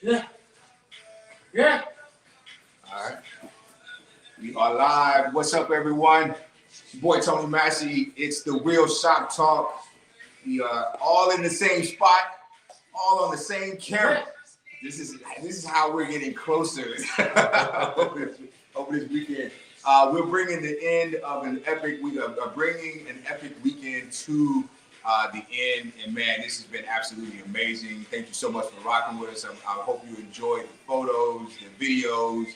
Yeah. Yeah. All right. We are live. What's up, everyone? It's your boy Tony Massey. It's the Real Shop Talk. We are all in the same spot, all on the same camera. This is how we're getting closer over this weekend. We're bringing the end of an epic. We are bringing an epic weekend to the end, and man, this has been absolutely amazing. Thank you so much for rocking with us. I hope you enjoyed the photos, the videos,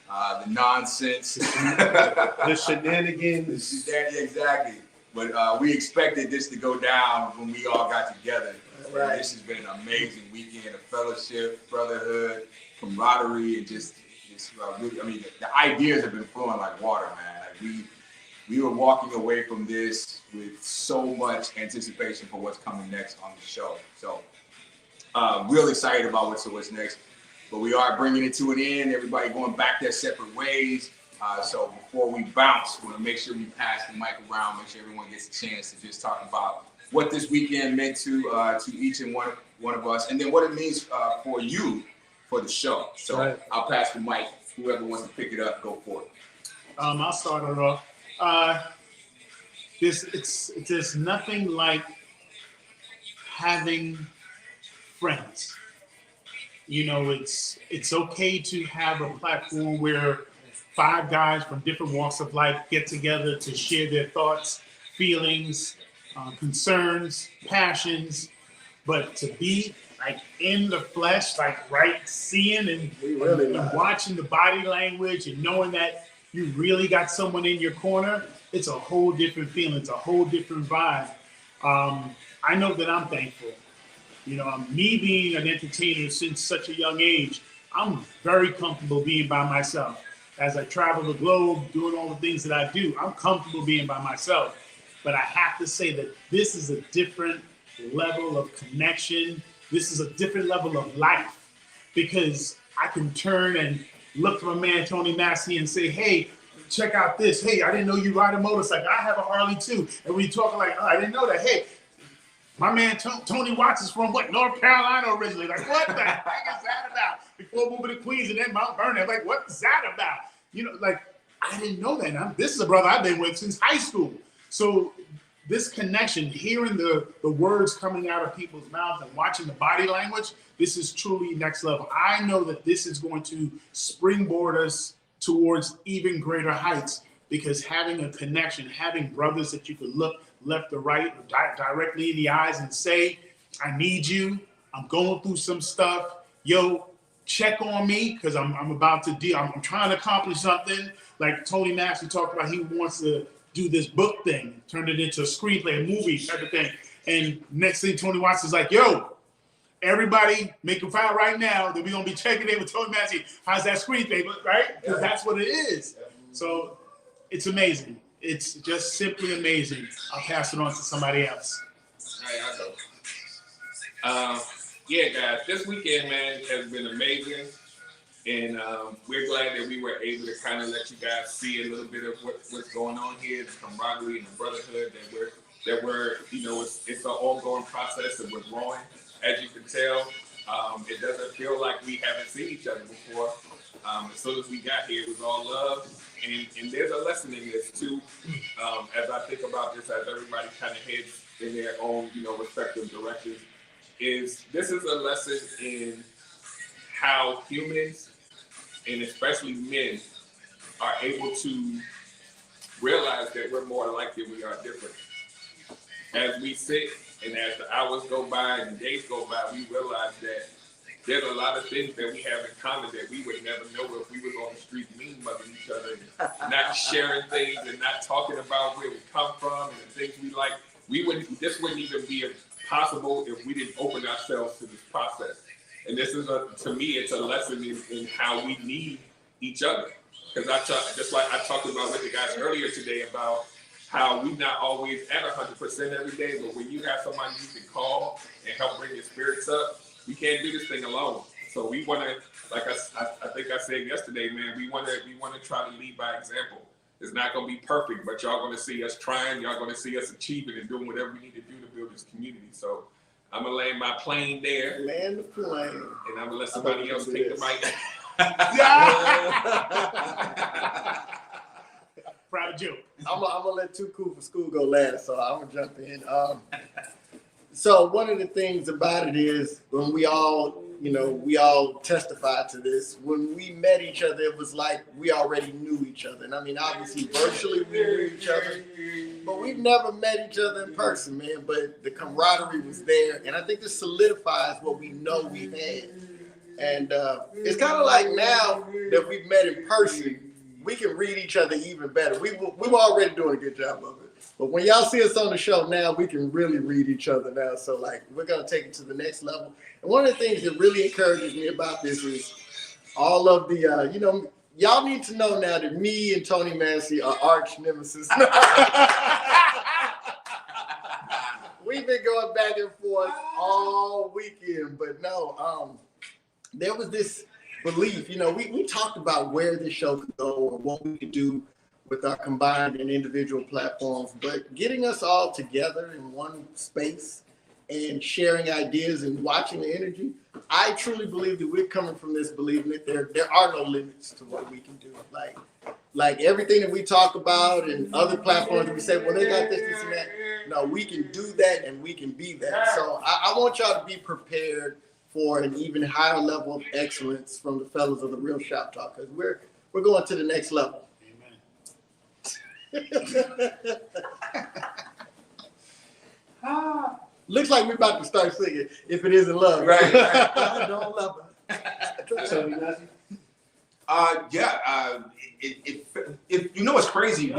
the nonsense, the shenanigans. Yeah, exactly. But we expected this to go down when we all got together. Right. This has been an amazing weekend of fellowship, brotherhood, camaraderie, and just really, I mean, the ideas have been flowing like water, man. Like we were walking away from this with so much anticipation for what's coming next on the show. So, real excited about what's next. But we are bringing it to an end. Everybody going back their separate ways. So before we bounce, we want to make sure we pass the mic around, make sure everyone gets a chance to just talk about what this weekend meant to each and one of us, and then what it means for you for the show. So right. I'll pass the mic. Whoever wants to pick it up, go for it. I'll start it off. There's nothing like having friends. You know, it's okay to have a platform where 5 guys from different walks of life get together to share their thoughts, feelings, concerns, passions, but to be like in the flesh, like right seeing and watching the body language and knowing that you really got someone in your corner, it's a whole different feeling. It's a whole different vibe. I know that I'm thankful. You know, me being an entertainer since such a young age, I'm very comfortable being by myself. As I travel the globe, doing all the things that I do, I'm comfortable being by myself. But I have to say that this is a different level of connection. This is a different level of life, because I can turn and look for a man, Tony Massey, and say, hey, check out this. Hey, I didn't know you ride a motorcycle. I have a Harley too. And we talk like, oh, I didn't know that. Hey, my man Tony Watts is from what, North Carolina originally. Like, what the heck is that about? Before moving to Queens and then Mount Vernon, like, what's that about? You know, like, I didn't know that. Now, this is a brother I've been with since high school. So this connection, hearing the words coming out of people's mouths and watching the body language, this is truly next level. I know that this is going to springboard us towards even greater heights, because having a connection, having brothers that you can look left or right, directly in the eyes and say, I need you. I'm going through some stuff. Yo, check on me, because I'm about to deal. I'm trying to accomplish something. Like Tony Massey talked about, he wants to do this book thing, turn it into a screenplay, a movie type of thing. And next thing Tony Watts is like, yo, everybody make a file right now that we're going to be checking in with Tony Massey. How's that screenplay, right? Because that's what it is. So it's amazing. It's just simply amazing. I'll pass it on to somebody else. All right, I'll go. Yeah, guys, this weekend, man, has been amazing. And we're glad that we were able to kind of let you guys see a little bit of what's going on here, the camaraderie and the brotherhood that we're you know, it's an ongoing process and we're growing. As you can tell, it doesn't feel like we haven't seen each other before. As soon as we got here, it was all love. And there's a lesson in this too. As I think about this, as everybody kind of heads in their own, you know, respective directions, this is a lesson in how humans, and especially men, are able to realize that we're more alike than we are different. As we sit and as the hours go by and the days go by, we realize that there's a lot of things that we have in common that we would never know if we was on the street mean mugging each other and not sharing things and not talking about where we come from and the things we like. This wouldn't even be possible if we didn't open ourselves to this process. And this is to me, it's a lesson in how we need each other. Because just like I talked about with the guys earlier today about how we're not always at 100% every day, but when you have somebody you can call and help bring your spirits up, we can't do this thing alone. So we want to, like I think I said yesterday, man, we want to try to lead by example. It's not going to be perfect, but y'all going to see us trying. Y'all going to see us achieving and doing whatever we need to do to build this community. So I'm gonna land my plane there, Land the plane. and I'm gonna let somebody else take the mic. Proud joke. I'm gonna let Too Cool for School go last, so I'm gonna jump in. So one of the things about it is when we all testified to this. When we met each other, it was like we already knew each other. And I mean, obviously, virtually we knew each other, but we've never met each other in person, man. But the camaraderie was there, and I think this solidifies what we know we've had. And it's kind of like now that we've met in person, we can read each other even better. We were already doing a good job of it. But when y'all see us on the show now, we can really read each other now. So like, we're going to take it to the next level. And one of the things that really encourages me about this is all of the, y'all need to know now that me and Tony Massey are arch nemesis. We've been going back and forth all weekend, but no, there was this belief, we talked about where this show could go or what we could do with our combined and individual platforms, but getting us all together in one space and sharing ideas and watching the energy, I truly believe that we're coming from this believing that there are no limits to what we can do. Like everything that we talk about and other platforms that we say, well, they got this and that. No, we can do that and we can be that. So I want y'all to be prepared for an even higher level of excellence from the fellas of the Real Shop Talk, because we're going to the next level. Looks like we're about to start singing "If It Isn't Love." Right. I don't love it. If you know what's crazy,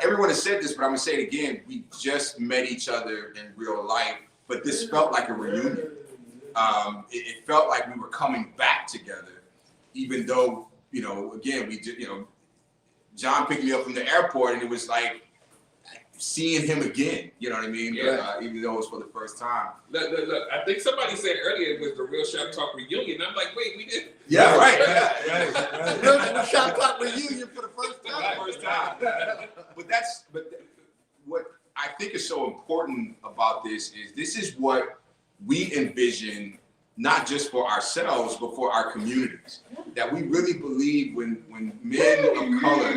everyone has said this, but I'm gonna say it again. We just met each other in real life, but this felt like a reunion. It felt like we were coming back together, even though again we just John picked me up from the airport, and it was like seeing him again. You know what I mean? Yeah. Even though it was for the first time. Look. I think somebody said earlier it was the Real Shop Talk reunion. I'm like, wait, we did. Yeah, right. Real Shop Talk reunion for the first time. But what I think is so important about this is what we envision, not just for ourselves, but for our communities. That we really believe when men of color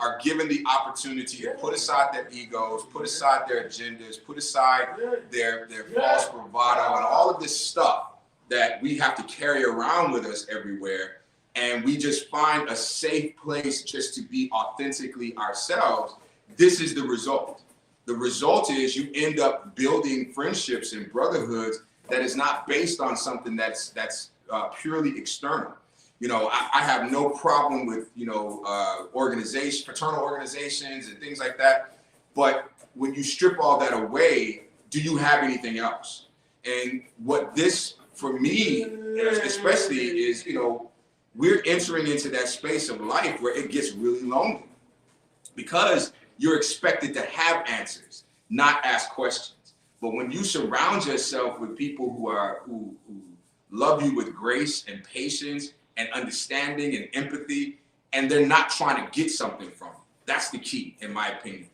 are given the opportunity to put aside their egos, put aside their agendas, put aside their false bravado and all of this stuff that we have to carry around with us everywhere, and we just find a safe place just to be authentically ourselves, this is the result. The result is you end up building friendships and brotherhoods that is not based on something that's purely external. I have no problem with fraternal organizations and things like that. But when you strip all that away, do you have anything else? And what this, for me, especially, is we're entering into that space of life where it gets really lonely because you're expected to have answers, not ask questions. But when you surround yourself with people who love you with grace and patience and understanding and empathy, and they're not trying to get something from you, that's the key, in my opinion.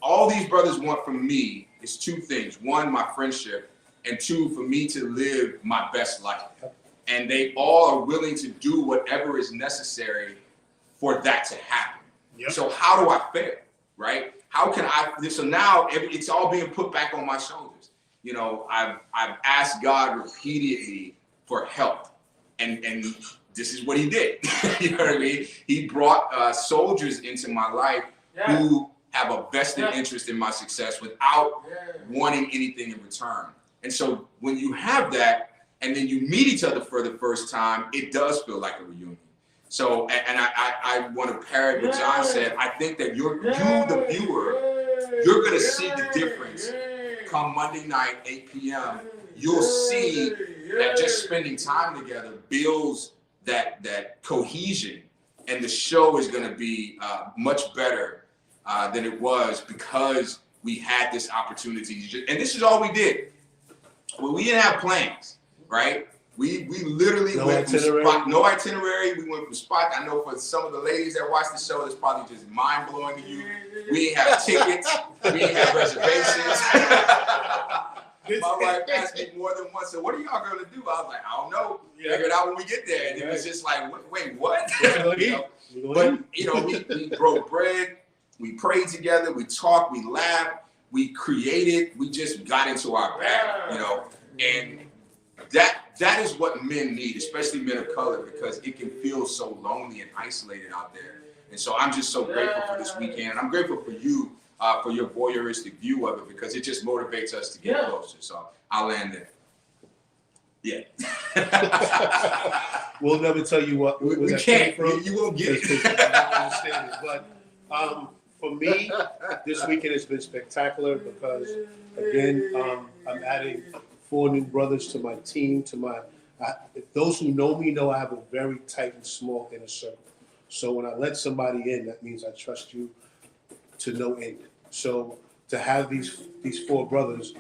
All these brothers want from me is two things. One, my friendship, and two, for me to live my best life. And they all are willing to do whatever is necessary for that to happen. Yep. So how do I fail, right? How can so now it's all being put back on my shoulders. I've asked God repeatedly for help, and this is what he did. You know what I mean? He brought soldiers into my life who have a vested interest in my success without wanting anything in return. And so when you have that, and then you meet each other for the first time, it does feel like a reunion. So, and I want to parrot what John said. I think that you, the viewer, you're going to see the difference come Monday night, 8 p.m. You'll see that just spending time together builds that cohesion, and the show is going to be much better than it was because we had this opportunity. And this is all we did. Well, we didn't have plans, right? We literally went from spot, no itinerary. We went from spot. I know for some of the ladies that watch the show, it's probably just mind blowing to you. We didn't have tickets. We didn't have reservations. My wife asked me more than once, so what are y'all gonna do? I was like, I don't know. Figure it out when we get there. And it was just like, wait, what? But we broke bread, we prayed together, we talked, we laughed, we created, we just got into our bag, and that is what men need, especially men of color, because it can feel so lonely and isolated out there. And so I'm just so grateful for this weekend. I'm grateful for you, for your voyeuristic view of it, because it just motivates us to get closer. So I'll land there. Yeah. We'll never tell you what we that can't. came from. You won't get it. Because I understand it. But for me, this weekend has been spectacular because, again, I'm adding 4 new brothers to my team. Those who know me know I have a very tight and small inner circle. So when I let somebody in, that means I trust you to no end. So to have these 4 brothers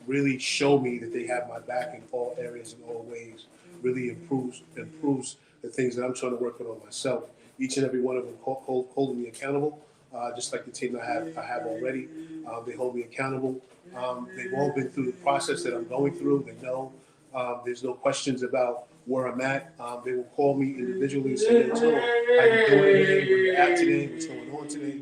really show me that they have my back in all areas and all ways really improves the things that I'm trying to work on myself. Each and every one of them holding me accountable, just like the team I have already. They hold me accountable. They've all been through the process that I'm going through. They know there's no questions about where I'm at. They will call me individually and say, "Hey, Tone, how you doing today? Where you at today? What's going on today?"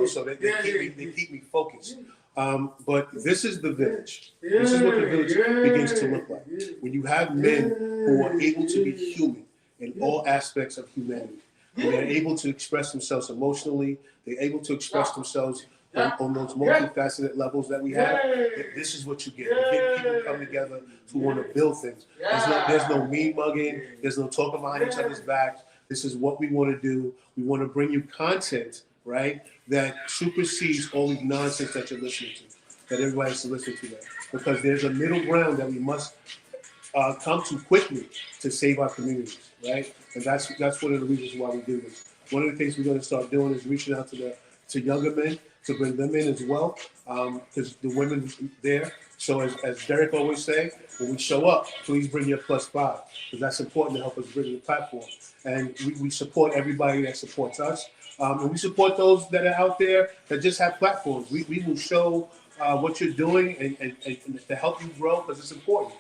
So they keep me focused. But this is the village. This is what the village begins to look like. When you have men who are able to be human in all aspects of humanity, when they're able to express themselves emotionally, they're able to express themselves on those multifaceted levels that we have. This is what you get. You get people come together who want to build things. There's no mean mugging. There's no talking behind each other's backs. This is what we want to do. We want to bring you content, right, that supersedes all the nonsense that you're listening to, that everybody has to listen to that. Because there's a middle ground that we must come to quickly to save our communities, right? And that's one of the reasons why we do this. One of the things we're going to start doing is reaching out to younger men to bring them in as well, because the women there. So as Derek always say, when we show up, please bring your +5, because that's important to help us bring the platform. And we support everybody that supports us. And we support those that are out there that just have platforms. We will show what you're doing and to help you grow, because it's important.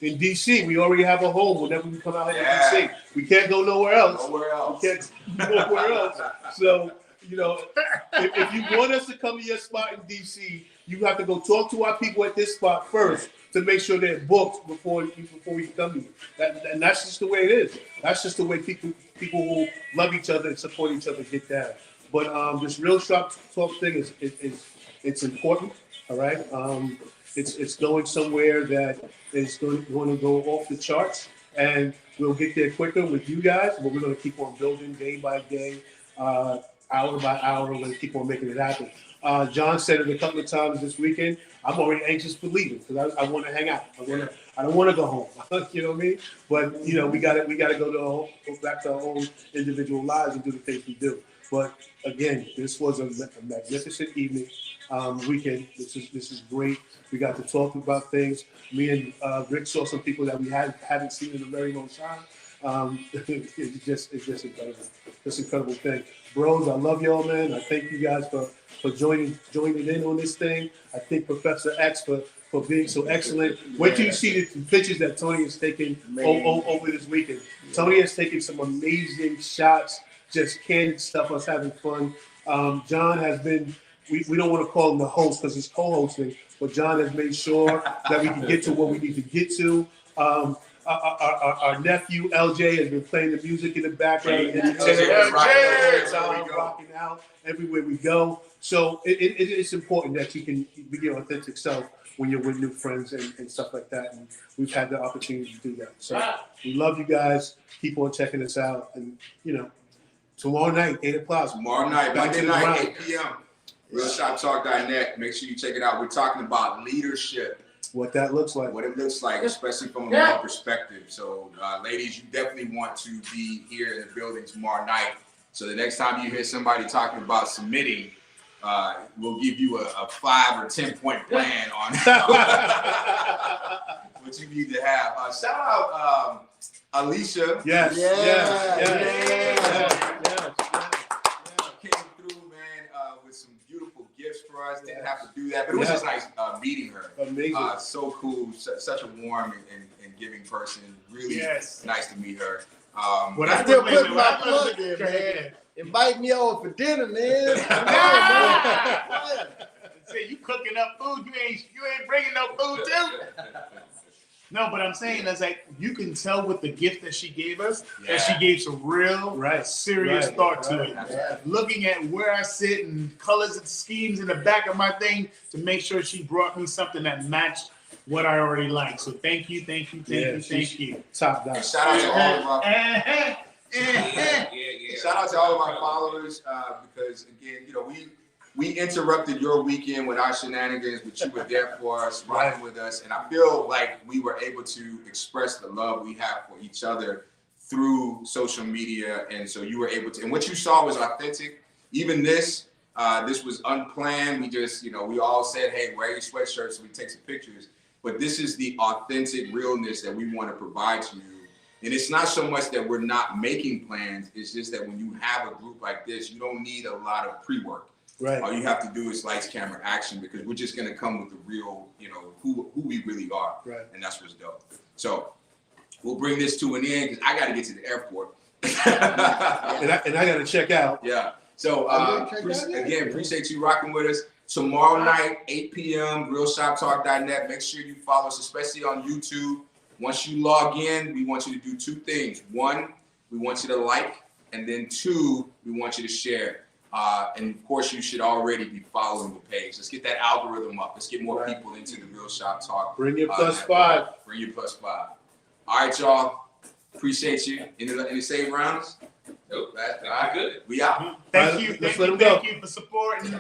In DC, we already have a home whenever we come out here to DC. We can't go nowhere else. We can't go nowhere else. So, if you want us to come to your spot in DC, you have to go talk to our people at this spot first to make sure they're booked before we come to you. And that's just the way it is. That's just the way people who love each other and support each other get down. But this real sharp talk thing it's important. All right. It's going somewhere that is going to go off the charts, and we'll get there quicker with you guys. But we're going to keep on building day by day, hour by hour. We're going to keep on making it happen. John said it a couple of times this weekend. I'm already anxious for leaving because I want to hang out. I don't want to go home. You know what I mean? But we got to go back to our own individual lives and do the things we do. But again, this was a magnificent evening, weekend. This is great. We got to talk about things. Me and Rick saw some people that we haven't seen in a very long time. It's just incredible. It's an incredible thing. Bros, I love y'all, man. I thank you guys for joining in on this thing. I thank Professor X for being so excellent. Wait till you see the pictures that Tony has taken over this weekend. Tony has taken some amazing shots, just candid stuff, us having fun. John has been, we don't want to call him the host because he's co-hosting, but John has made sure that we can get to what we need to get to. Our nephew LJ has been playing the music in the background. Rocking out everywhere we go. So it's important that you can be your authentic self when you're with new friends and stuff like that. And we've had the opportunity to do that. So we love you guys. Keep on checking us out. And, tomorrow night, 8 o'clock. Tomorrow night, Monday night, 8 p.m. RealShopTalk.net. Make sure you check it out. We're talking about leadership. What that looks like. What it looks like, especially from a male perspective. So, ladies, you definitely want to be here in the building tomorrow night. So the next time you hear somebody talking about submitting, we'll give you a 5 or 10 point plan on what you need to have. Shout out Alicia. Yes. Came through, man, with some beautiful gifts for for us. Didn't have to do that, but it was just nice meeting her. Amazing. So cool, such a warm and giving person. Really Yes. nice to meet her. What I still wait, put wait, my what I love plug in, is- man. Invite me over for dinner, man. Come on, man. Say you cooking up food, you ain't bringing no food too. No, but I'm saying that's like you can tell with the gift that she gave us that she gave some real, Right, serious right, thought to right. it. Yeah. Looking at where I sit and colors and schemes in the back of my thing to make sure she brought me something that matched what I already like. So thank you. Yeah, Thank you. Top And notch. shout out to all of our Yeah. shout out to all of our followers because again, you know, we interrupted your weekend with our shenanigans, but you were there for us, rocking with us, and I feel like we were able to express the love we have for each other through social media, and so you were able to. And what you saw was authentic. Even this was unplanned. We just, you know, we all said, "Hey, wear your sweatshirt," so we take some pictures. But this is the authentic realness that we want to provide to you. And it's not so much that we're not making plans. It's just that when you have a group like this, you don't need a lot of pre-work. Right. All you have to do is lights, camera, action, because we're just gonna come with the real, you know, who we really are. Right. And that's what's dope. So we'll bring this to an end because I got to get to the airport. And I got to check out. Yeah. So again, appreciate you rocking with us. Tomorrow night, 8 p.m., realshoptalk.net. Make sure you follow us, especially on YouTube. Once you log in, we want you to do two things. One, we want you to like, and then two, we want you to share. And of course, you should already be following the page. Let's get that algorithm up. Let's get more people into the Real Shop Talk. Bring your plus network. 5. Bring your plus 5. All right, y'all. Appreciate you. Any save rounds? Nope, that's good. We out. Thank you. Let's Thank let you. him go. Thank you for supporting.